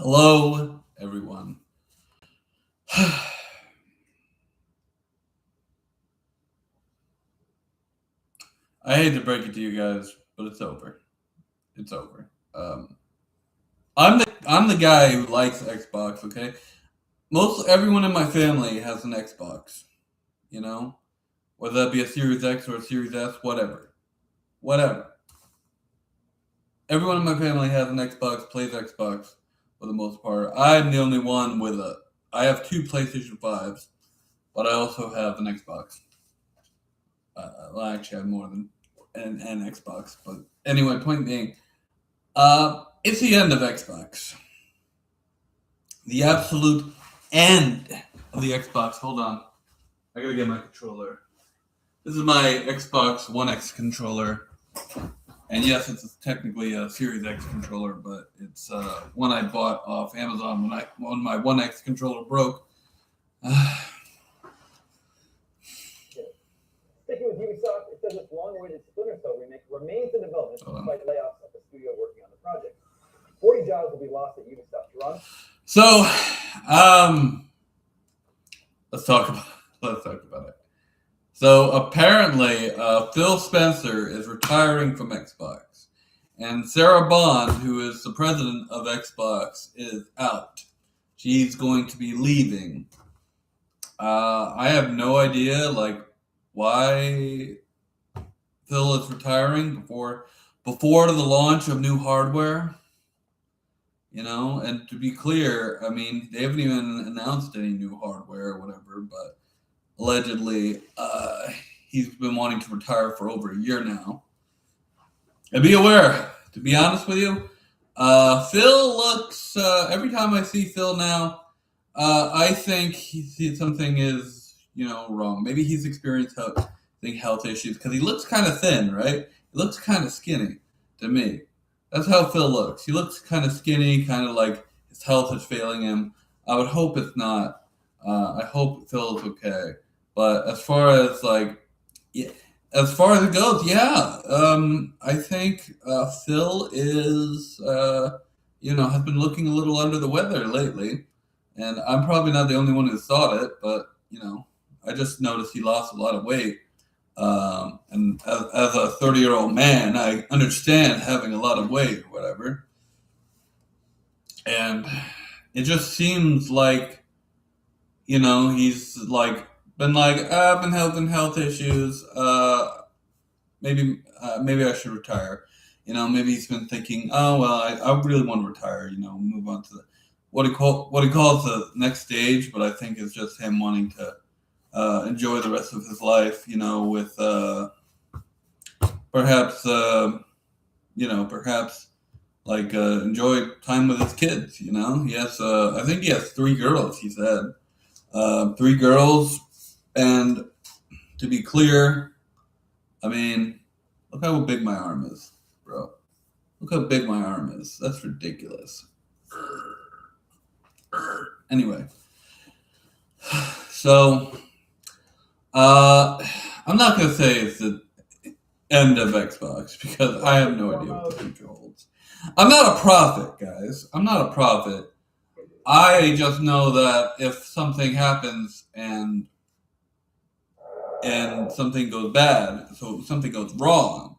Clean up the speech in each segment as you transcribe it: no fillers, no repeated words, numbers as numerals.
Hello, everyone. I hate to break it to you guys, but it's over. It's over. I'm the guy who likes Xbox. Okay, most everyone in my family has an Xbox. You know, whether that be a Series X or a Series S, whatever. Everyone in my family has an Xbox, plays Xbox for the most part. I'm the only one with a. I have two PlayStation 5s, but I also have an Xbox. Well, I actually have more than an Xbox, but anyway, point being, it's the end of Xbox. The absolute end of the Xbox. Hold on, I gotta get my controller. This is my Xbox One X controller, and yes, it's technically a Series X controller, but it's one I bought off Amazon when my One X controller broke. Sticking with Ubisoft, it says its long-awaited Splinter Cell remake remains in development despite layoffs at the studio working on the project. 40 jobs will be lost at Ubisoft. Ron? So, let's talk about it. So apparently, Phil Spencer is retiring from Xbox, and Sarah Bond, who is the president of Xbox, is out. She's going to be leaving. I have no idea, why Phil is retiring before the launch of new hardware. And to be clear, I mean, they haven't even announced any new hardware or whatever, but allegedly, he's been wanting to retire for over a year now. And be aware, to be honest with you, Phil looks, every time I see Phil now, I think something is, wrong. Maybe he's experienced health issues, because he looks kind of thin, right? He looks kind of skinny to me. That's how Phil looks. He looks kind of skinny, kind of like his health is failing him. I would hope it's not. I hope Phil is okay. But as far as it goes, yeah, I think Phil is, has been looking a little under the weather lately, and I'm probably not the only one who thought it. But I just noticed he lost a lot of weight, and as a 30-year-old man, I understand having a lot of weight or whatever, and it just seems like, he's I've been having health issues. Maybe I should retire. Maybe he's been thinking, oh well, I really want to retire. Move on to what he calls the next stage. But I think it's just him wanting to enjoy the rest of his life. With perhaps enjoy time with his kids. He has I think he has 3 girls. He said 3 girls. And to be clear, I mean, look how big my arm is, bro. Look how big my arm is. That's ridiculous. Anyway, so I'm not going to say it's the end of Xbox, because I have no idea what the future holds. I'm not a prophet, guys. I'm not a prophet. I just know that if something happens and something goes bad, so something goes wrong,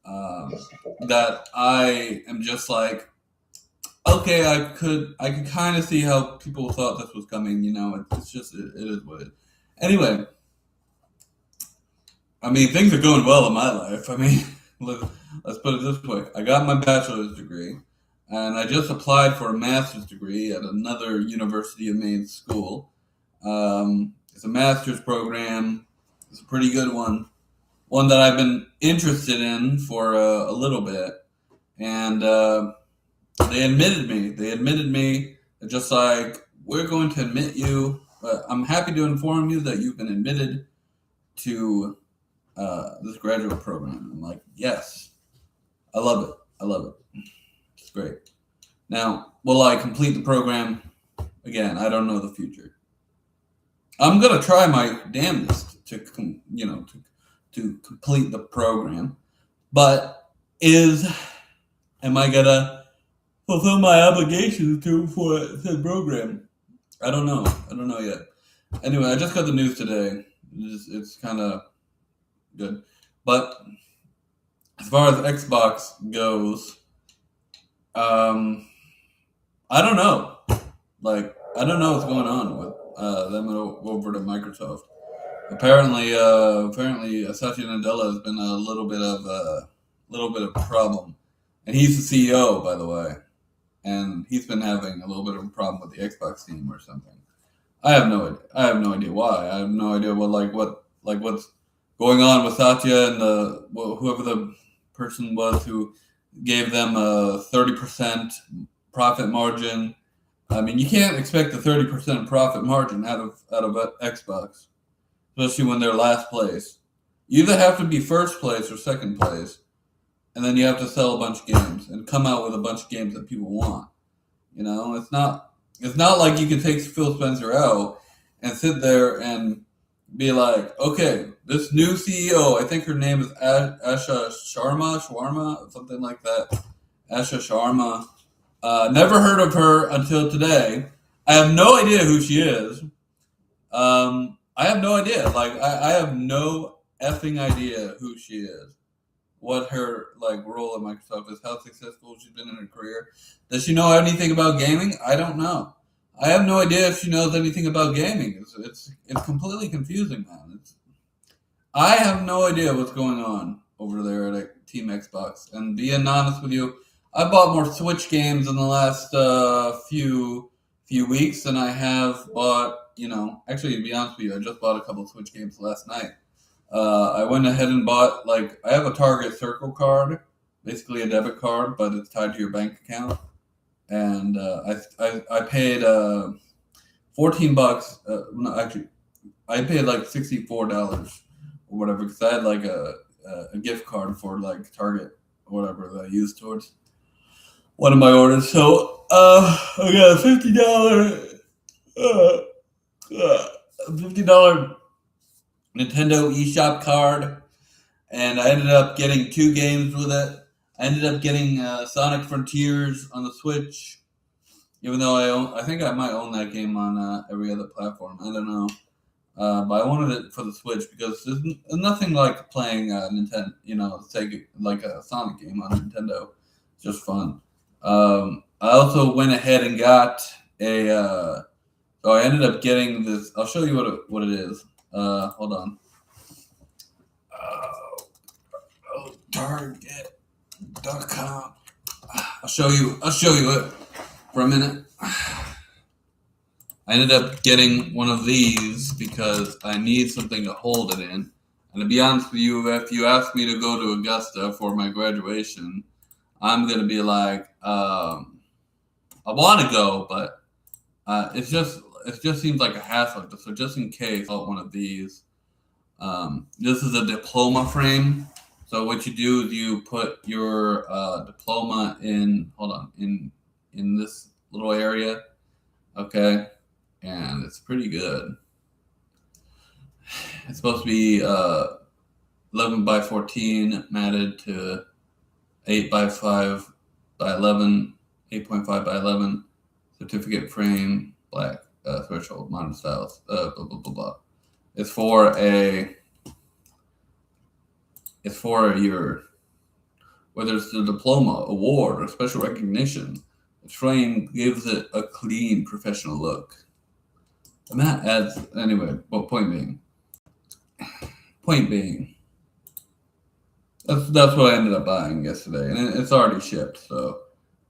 that I am just like, okay, I could kind of see how people thought this was coming. It's just it is what it is. Anyway, I mean, things are going well in my life. I mean, let's put it this way: I got my bachelor's degree, and I just applied for a master's degree at another University of Maine school. It's a master's program. It's a pretty good one that I've been interested in for a little bit, and they admitted me. They're just like, we're going to admit you. I'm happy to inform you that you've been admitted to this graduate program. I'm like, yes, I love it. It's great. Now, will I complete the program? Again, I don't know the future. I'm gonna try my damnedest to complete the program, but am I gonna fulfill my obligations to for the program. I don't know yet. Anyway, I just got the news today. It's kind of good, but as far as Xbox goes, I don't know. Like, I don't know what's going on with them over to Microsoft. Apparently, Satya Nadella has been a little bit of problem, and he's the CEO, by the way, and he's been having a little bit of a problem with the Xbox team or something. I have no idea. I have no idea why. I have no idea what's going on with Satya and whoever the person was who gave them a 30% profit margin. I mean, you can't expect a 30% profit margin out of Xbox, especially when they're last place. You either have to be first place or second place, and then you have to sell a bunch of games and come out with a bunch of games that people want. You know, it's not like you can take Phil Spencer out and sit there and be like, okay, this new CEO, I think her name is Asha Sharma, something like that. Asha Sharma. Never heard of her until today. I have no idea who she is. I have no idea. Like, I have no effing idea who she is. What her role at Microsoft is, how successful she's been in her career. Does she know anything about gaming? I don't know. I have no idea if she knows anything about gaming. It's completely confusing, man. I have no idea what's going on over there at Team Xbox. And being honest with you, I bought more Switch games in the last few weeks than I have bought. Actually, to be honest with you, I just bought a couple of Switch games last night. I went ahead and bought, I have a Target Circle card, basically a debit card, but it's tied to your bank account. And I paid $14. No, actually, I paid $64 or whatever, because I had a gift card for Target or whatever that I used towards one of my orders. So I got a $50 Nintendo eShop card, and I ended up getting 2 games with it. I ended up getting Sonic Frontiers on the Switch, even though I think I might own that game on every other platform. I don't know, but I wanted it for the Switch because there's nothing like playing Nintendo. Say a Sonic game on Nintendo. It's just fun. I also went ahead and got a. So I ended up getting this. I'll show you what it is. Hold on. Target.com. I'll show you it for a minute. I ended up getting one of these because I need something to hold it in. And to be honest with you, if you ask me to go to Augusta for my graduation, I'm gonna be like, I want to go, but it just seems like a hassle. So just in case, I want one of these. This is a diploma frame. So what you do is you put your diploma in this little area, okay, and it's pretty good. It's supposed to be 11 by 14 matted to 8 by 5 by 11, 8.5 by 11, certificate frame, black, threshold, modern styles, blah, blah, blah, blah. It's for your, whether it's the diploma, award, or special recognition, the frame gives it a clean, professional look. And that adds, anyway, well, point being, that's what I ended up buying yesterday. And it's already shipped,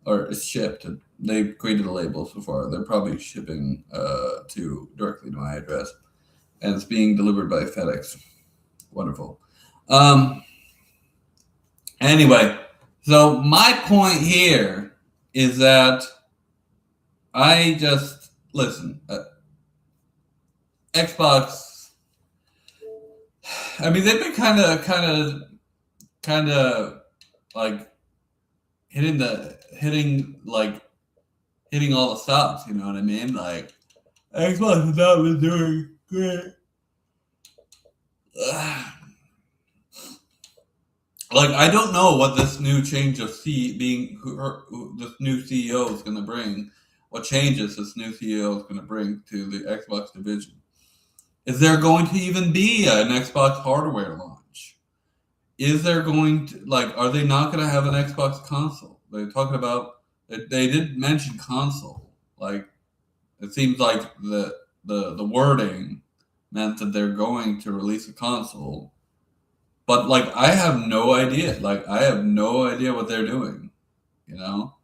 or it's shipped. They've created a label so far. They're probably shipping directly to my address. And it's being delivered by FedEx. Wonderful. Anyway, so my point here is that I just listen. Xbox. I mean, they've been kind of hitting all the stops. You know what I mean? Xbox has not been doing great. like I don't know what this new change of this new CEO is going to bring. What changes this new CEO is going to bring to the Xbox division? Is there going to even be an Xbox hardware launch? Is there going to are they not going to have an Xbox console? They're talking about they did mention console. Like it seems like the wording meant that they're going to release a console. But I have no idea. I have no idea what they're doing. You know,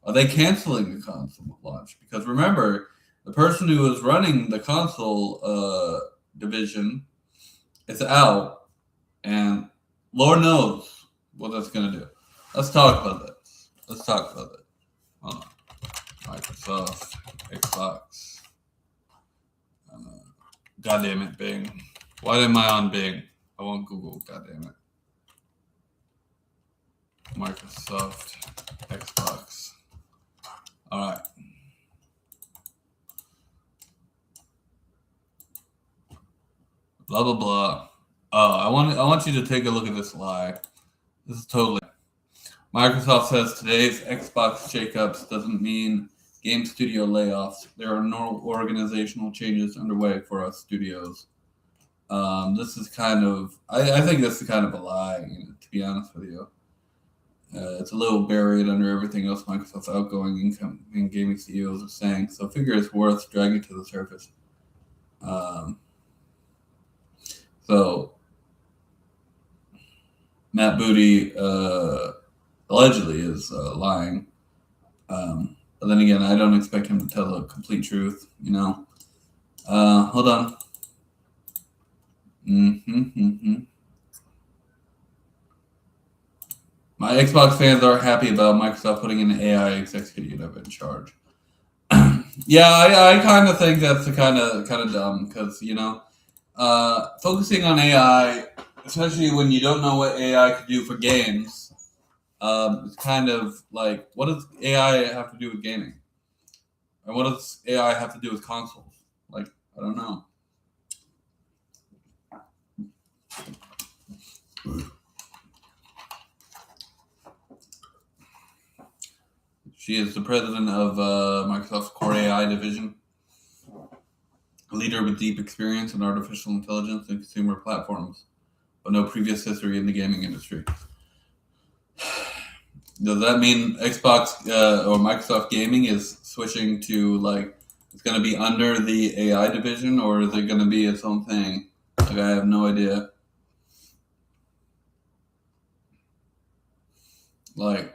are they canceling the console launch? Because remember, the person who was running the console division is out, and Lord knows what that's gonna do. Let's talk about this. Let's talk about it. Hold on. Microsoft, Xbox. God damn it, Bing. Why am I on Bing? I want Google. God damn it. Microsoft, Xbox. All right. Blah blah blah. I want you to take a look at this lie. This is totally. Microsoft says today's Xbox shakeups doesn't mean game studio layoffs. There are no organizational changes underway for us studios. This is kind of. I think this is kind of a lie. To be honest with you. It's a little buried under everything else Microsoft's outgoing income and gaming CEOs are saying, so I figure it's worth dragging to the surface. So, Matt Booty allegedly is lying. But then again, I don't expect him to tell the complete truth, Hold on. My Xbox fans are happy about Microsoft putting an AI executive in charge. Yeah, I kind of think that's kind of dumb because focusing on AI, especially when you don't know what AI could do for games, it's kind of like what does AI have to do with gaming, and what does AI have to do with consoles? I don't know. She is the president of Microsoft's Core AI division, a leader with deep experience in artificial intelligence and consumer platforms, but no previous history in the gaming industry. Does that mean Xbox or Microsoft Gaming is switching to it's going to be under the AI division, or is it going to be its own thing? I have no idea. I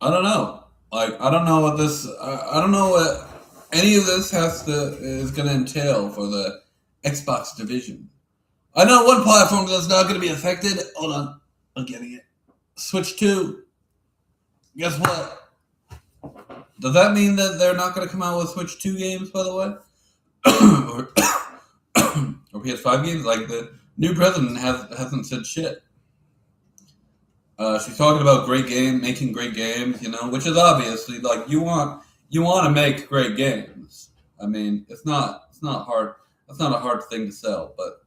don't know. I don't know what this. I don't know what any of this is going to entail for the Xbox division. I know one platform that's not going to be affected. Hold on, I'm getting it. Switch 2. Guess what? Does that mean that they're not going to come out with Switch 2 games, by the way? or PS5 games? The new president hasn't said shit. She's talking about making great games, which is obviously you want to make great games. I mean, it's not hard. That's not a hard thing to sell, but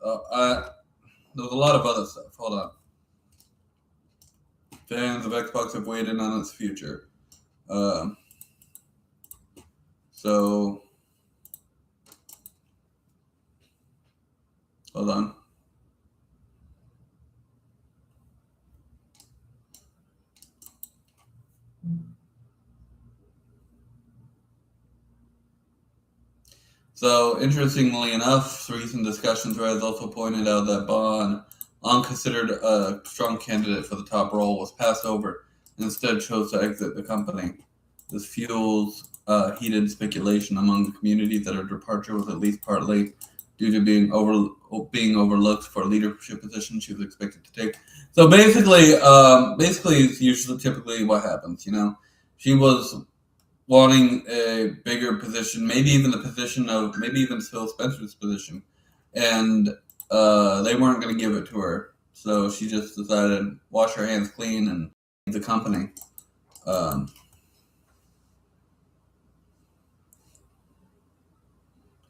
there's a lot of other stuff. Hold on. Fans of Xbox have weighed in on its future. So, hold on. So, interestingly enough, recent discussion threads also pointed out that Bond, long considered a strong candidate for the top role, was passed over and instead chose to exit the company. This fuels heated speculation among the community that her departure was at least partly due to being overlooked for a leadership position she was expected to take. So basically, it's typically what happens. She was wanting a bigger position, maybe even Phil Spencer's position, and they weren't going to give it to her. So she just decided wash her hands clean and leave the company. Hold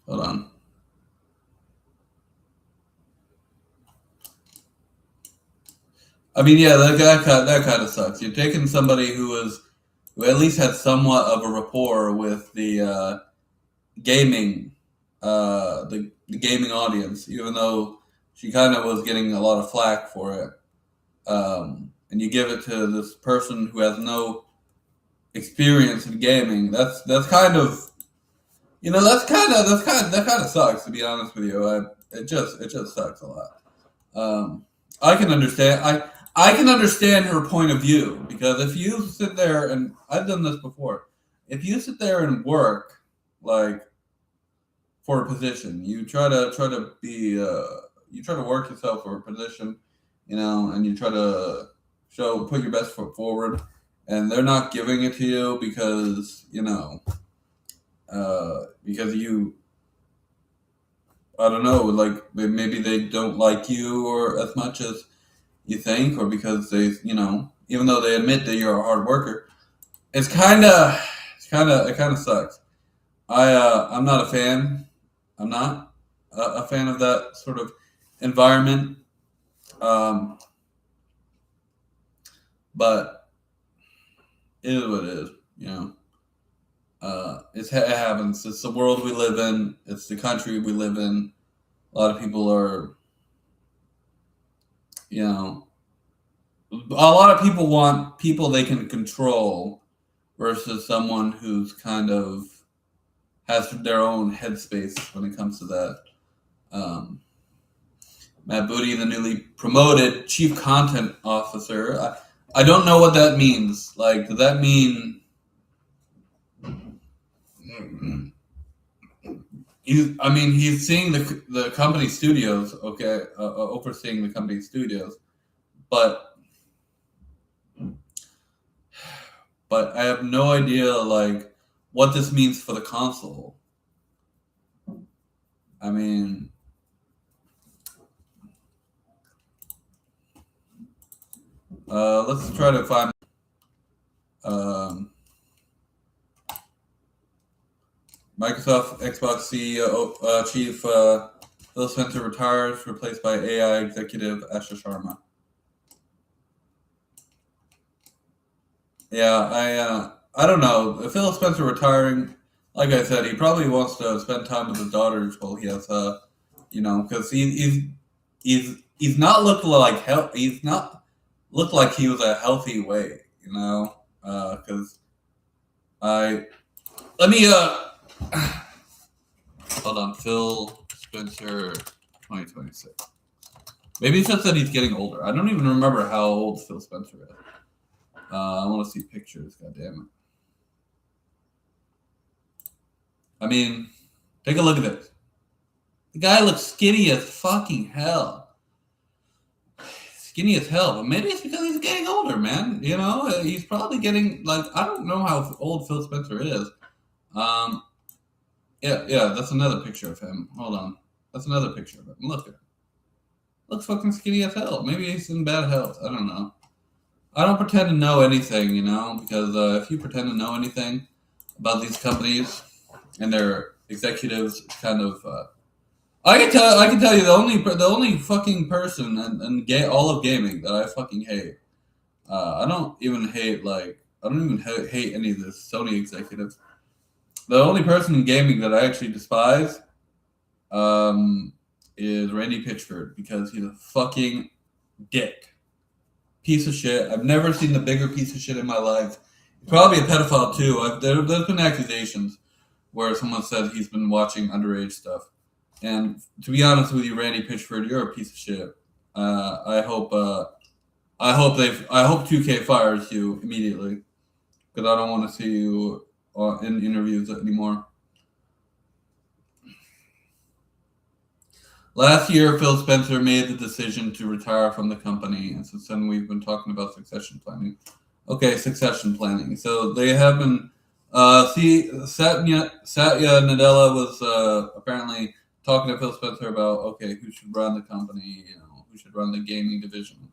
on. I mean, yeah, that kind of sucks. You're taking somebody who at least had somewhat of a rapport with the gaming, the gaming audience, even though she kind of was getting a lot of flack for it. And you give it to this person who has no experience in gaming. That's kind of, that kind of sucks, to be honest with you. It just sucks a lot. I can understand. I can understand her point of view, because if you sit there, and I've done this before, if you sit there and work like for a position, you try to be you try to work yourself for a position, and you try to put your best foot forward, and they're not giving it to you because because you, I don't know, like maybe they don't like you or as much as you think, or because they, even though they admit that you're a hard worker, it kind of sucks. I'm not a fan. I'm not a fan of that sort of environment. But it is what it is, it happens. It's the world we live in. It's the country we live in. A lot of people are, a lot of people want people they can control versus someone who's kind of has their own headspace when it comes to that. Matt Booty, the newly promoted Chief Content Officer. I don't know what that means. Like, does that mean he's seeing the company studios, okay, overseeing the company studios, but I have no idea like what this means for the console. I mean, let's try to find Microsoft Xbox CEO Chief Phil Spencer retires, replaced by AI executive Asha Sharma. Yeah, I don't know. Phil Spencer retiring, like I said, he probably wants to spend time with his daughters while he has, because he's not looked like he's not looked like he was a healthy weight, because let me hold on, Phil Spencer, 2026. Maybe it's just that he's getting older. I don't even remember how old Phil Spencer is. I want to see pictures. God damn it. I mean, take a look at this. The guy looks skinny as fucking hell. Skinny as hell. But maybe it's because he's getting older, man. He's probably getting, like, I don't know how old Phil Spencer is. Yeah, that's another picture of him. Hold on. That's another picture of him. Look at him. Looks fucking skinny as hell. Maybe he's in bad health. I don't know. I don't pretend to know anything, because if you pretend to know anything about these companies and their executives, it's kind of. I can tell you the only fucking person in all of gaming that I fucking hate. I don't even hate hate any of the Sony executives. The only person in gaming that I actually despise, is Randy Pitchford, because he's a fucking dick. Piece of shit. I've never seen a bigger piece of shit in my life. He's probably a pedophile too. There's been accusations where someone said he's been watching underage stuff. And to be honest with you, Randy Pitchford, you're a piece of shit. I hope 2K fires you immediately, because I don't want to see you in interviews anymore. Last year, Phil Spencer made the decision to retire from the company, and since then we've been talking about succession planning. Okay, succession planning. So they have been. Satya Nadella was apparently talking to Phil Spencer about who should run the company, who should run the gaming division.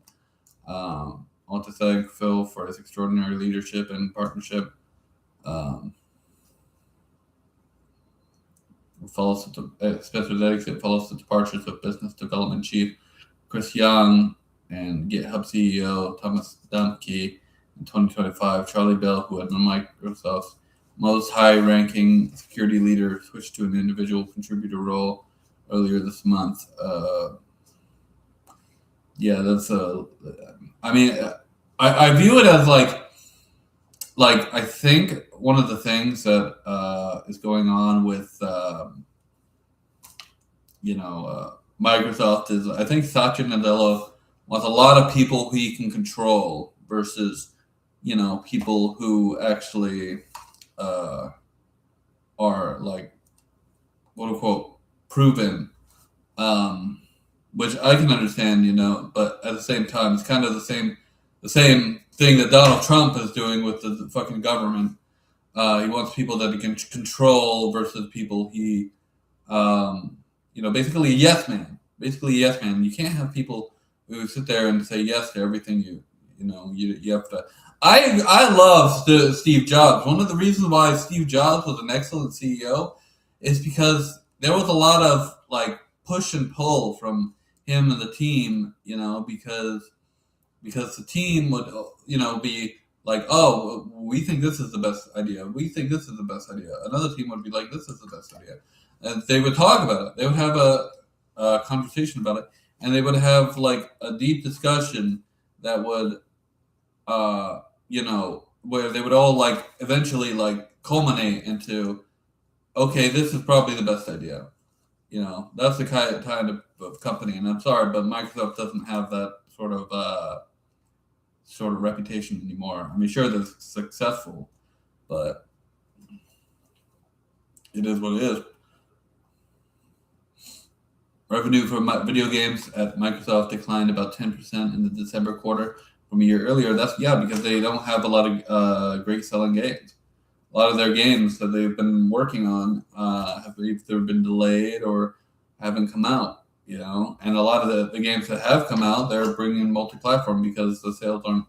I want to thank Phil for his extraordinary leadership and partnership. Spencer's exit follows the departures of business development chief Chris Young and GitHub CEO Thomas Dohmke in 2025. Charlie Bell, who had Microsoft's most high-ranking security leader, switched to an individual contributor role earlier this month. Yeah, that's a. I mean, I view it as like I think one of the things that is going on with Microsoft is I think Satya Nadella wants a lot of people who he can control versus people who actually are like quote unquote proven, which I can understand, but at the same time, it's kind of the same thing that Donald Trump is doing with the fucking government. He wants people that he can control versus people he, basically a yes man. Basically a yes man. You can't have people who sit there and say yes to everything you have to. I love Steve Jobs. One of the reasons why Steve Jobs was an excellent CEO is because there was a lot of like push and pull from him and the team, because the team would, be like, oh, we think this is the best idea. We think this is the best idea. Another team would be like, this is the best idea. And they would talk about it. They would have a conversation about it. And they would have like a deep discussion that would, where they would all like eventually like culminate into, okay, this is probably the best idea. That's the kind of company. And I'm sorry, but Microsoft doesn't have that sort of reputation anymore. I mean, sure, they're successful, but it is what it is. Revenue from video games at Microsoft declined about 10% in the December quarter from a year earlier. That's because they don't have a lot of great selling games. A lot of their games that they've been working on have either been delayed or haven't come out. And a lot of the games that have come out, they're bringing multi-platform because the sales aren't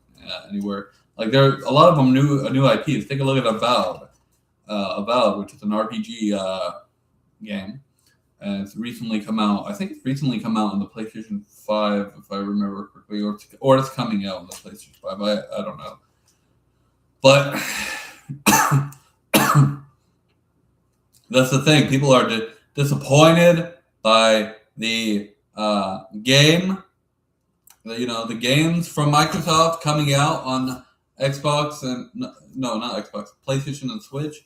anywhere. Like there are a lot of them new IPs. Take a look at Avowed, which is an RPG game, and it's recently come out. I think it's recently come out on the PlayStation 5, if I remember correctly, or it's coming out on the PlayStation 5. I don't know, but that's the thing. People are disappointed by the game. The games from Microsoft coming out on Xbox and no, not Xbox, PlayStation and Switch.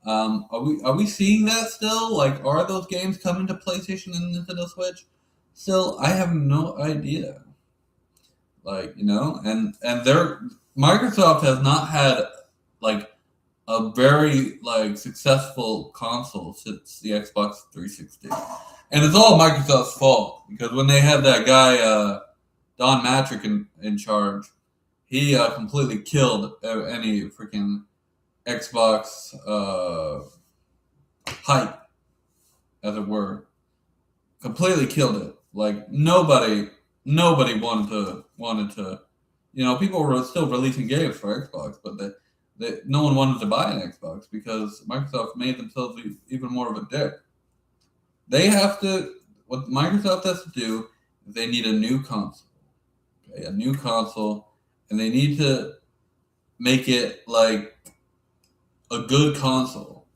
Are we seeing that still? Like, are those games coming to PlayStation and Nintendo Switch? Still, I have no idea. Like, and Microsoft has not had like a very like successful console since the Xbox 360, and it's all Microsoft's fault because when they had that guy Don Matrick in charge, he completely killed any freaking Xbox hype, as it were. Completely killed it. Like nobody wanted to. People were still releasing games for Xbox, but no one wanted to buy an Xbox because Microsoft made themselves even more of a dick. What Microsoft has to do is they need a new console. Okay, a new console, and they need to make it like a good console.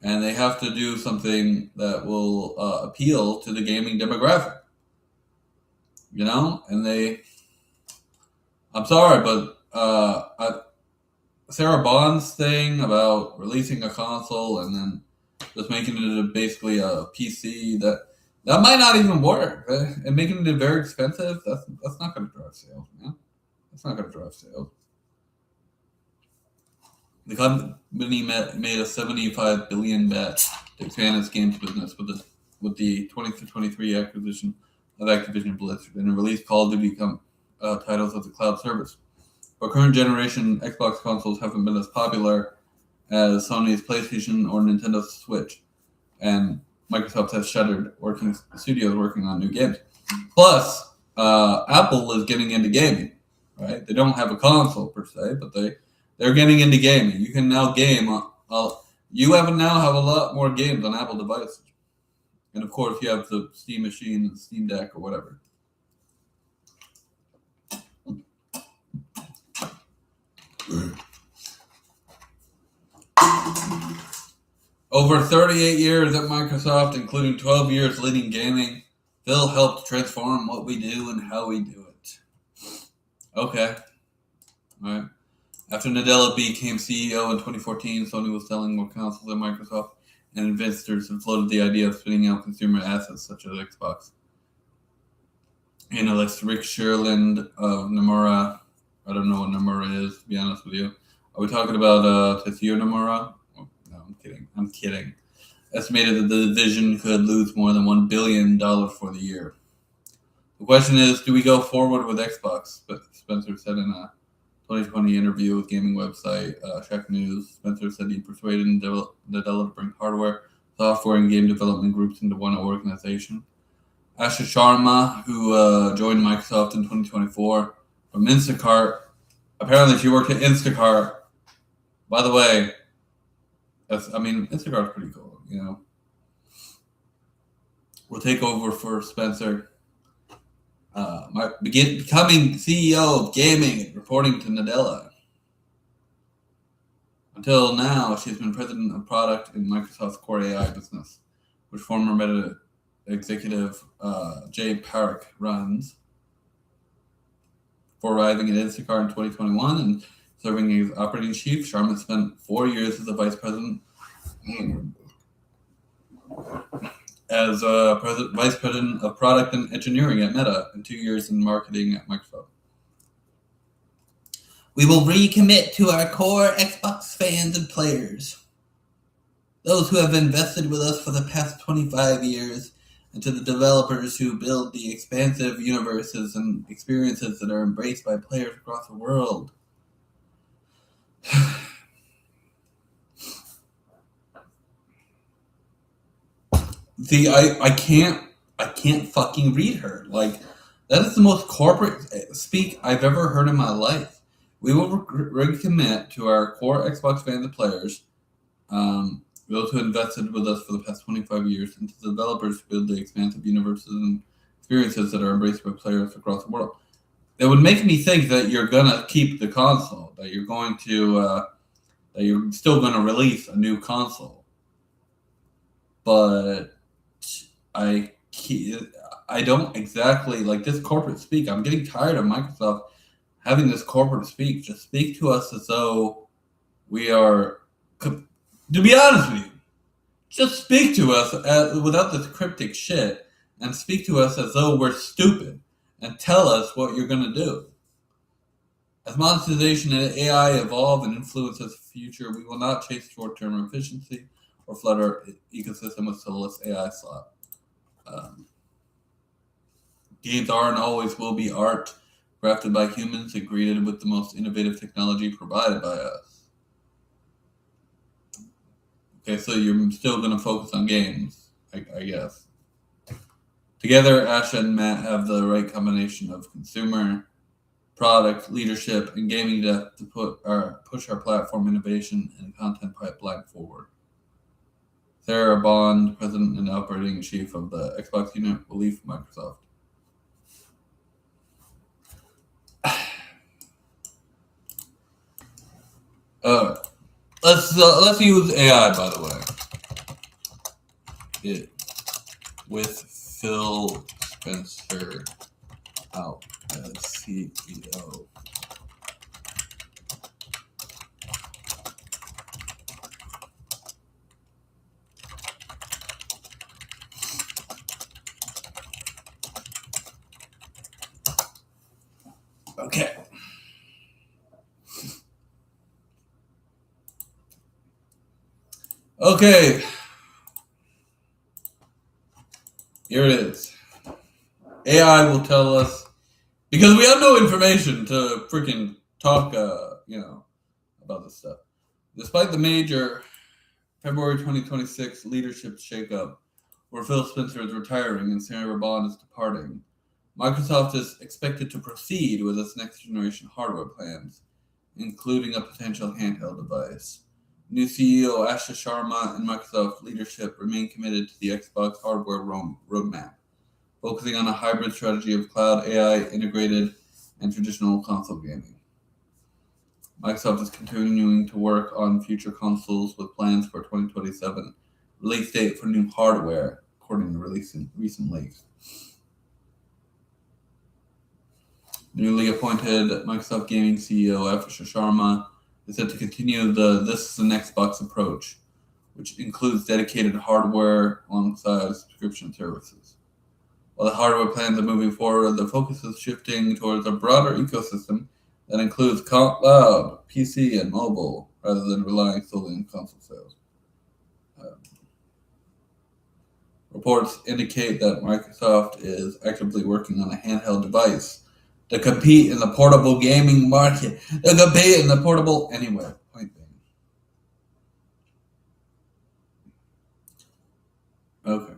And they have to do something that will appeal to the gaming demographic. And I'm sorry, but Sarah Bond's thing about releasing a console and then just making it basically a PC that might not even work, and making it very expensive. That's not going to drive sales, man. That's not going to drive sales. The company made a $75 billion bet to expand its games business with the 2023 acquisition of Activision Blizzard and released Call of Duty titles as a cloud service. But current generation Xbox consoles haven't been as popular as Sony's PlayStation or Nintendo Switch, and Microsoft has shuttered studios working on new games. Plus, Apple is getting into gaming, right? They don't have a console per se, but they're getting into gaming. You can now game. You now have a lot more games on Apple devices, and of course, you have the Steam machine, the Steam Deck, or whatever. Over 38 years at Microsoft, including 12 years leading gaming, Phil helped transform what we do and how we do it. Okay. All right. After Nadella became CEO in 2014, Sony was selling more consoles than Microsoft, and investors had floated the idea of spinning out consumer assets such as Xbox. Analyst Rick Sherland of Nomura, I don't know what Nomura is, to be honest with you. Are we talking about Tetsuya Nomura? Oh, no, I'm kidding. Estimated that the division could lose more than $1 billion for the year. The question is, do we go forward with Xbox? But Spencer said in a 2020 interview with gaming website Check News, Spencer said he persuaded Nadella to bring hardware, software, and game development groups into one organization. Asha Sharma, who joined Microsoft in 2024 from Instacart. Apparently, she worked at Instacart. By the way, Instacart's pretty cool, you know. Will take over for Spencer. Becoming CEO of gaming and reporting to Nadella. Until now, she's been president of product in Microsoft's core AI business, which former Meta executive Jay Park runs. Before arriving at Instacart in 2021 and serving as operating chief, Sharma spent 4 years as a vice president. As vice president of product and engineering at Meta and 2 years in marketing at Microsoft. We will recommit to our core Xbox fans and players, those who have invested with us for the past 25 years, and to the developers who build the expansive universes and experiences that are embraced by players across the world. See, I can't fucking read her. Like, that is the most corporate speak I've ever heard in my life. We will recommit to our core Xbox fans and players, those who invested with us for the past 25 years, and to the developers who build the expansive universes and experiences that are embraced by players across the world. It would make me think that you're gonna keep the console, that you're going to, that you're still gonna release a new console. But I don't exactly like this corporate speak. I'm getting tired of Microsoft having this corporate speak. Just speak to us as though we are. To be honest with you, just speak to us without this cryptic shit, and speak to us as though we're stupid, and tell us what you're gonna do. As monetization and AI evolve and influence the future, we will not chase short-term efficiency or flood our ecosystem with soulless AI slop. Games are and always will be art crafted by humans and created with the most innovative technology provided by us. Okay, so you're still going to focus on games, I guess. Together, Asha and Matt have the right combination of consumer, product, leadership, and gaming depth to push our platform innovation and content pipeline forward. Sarah Bond, president and operating chief of the Xbox unit, will leave Microsoft. Let's use AI, by the way. With Phil Spencer out as CEO. Okay. Okay. Here it is. AI will tell us, because we have no information to freaking talk, about this stuff. Despite the major February 2026 leadership shakeup, where Phil Spencer is retiring and Sarah Bond is departing, Microsoft is expected to proceed with its next-generation hardware plans, including a potential handheld device. New CEO Asha Sharma and Microsoft leadership remain committed to the Xbox hardware roadmap, focusing on a hybrid strategy of cloud, AI integrated, and traditional console gaming. Microsoft is continuing to work on future consoles with plans for 2027 release date for new hardware, according to recent leaks. Newly appointed Microsoft Gaming CEO F. Sharma is set to continue the "This is an Xbox" approach, which includes dedicated hardware alongside subscription services. While the hardware plans are moving forward, the focus is shifting towards a broader ecosystem that includes cloud, PC, and mobile, rather than relying solely on console sales. Reports indicate that Microsoft is actively working on a handheld device to compete in the portable gaming market. Anyway, point being. Okay.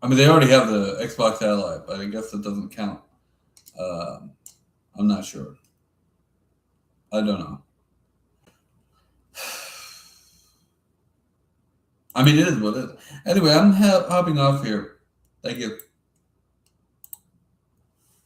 I mean, they already have the Xbox Ally, but I guess it doesn't count. I'm not sure. I don't know. I mean, it is what it is. Anyway, I'm hopping off here. Thank you.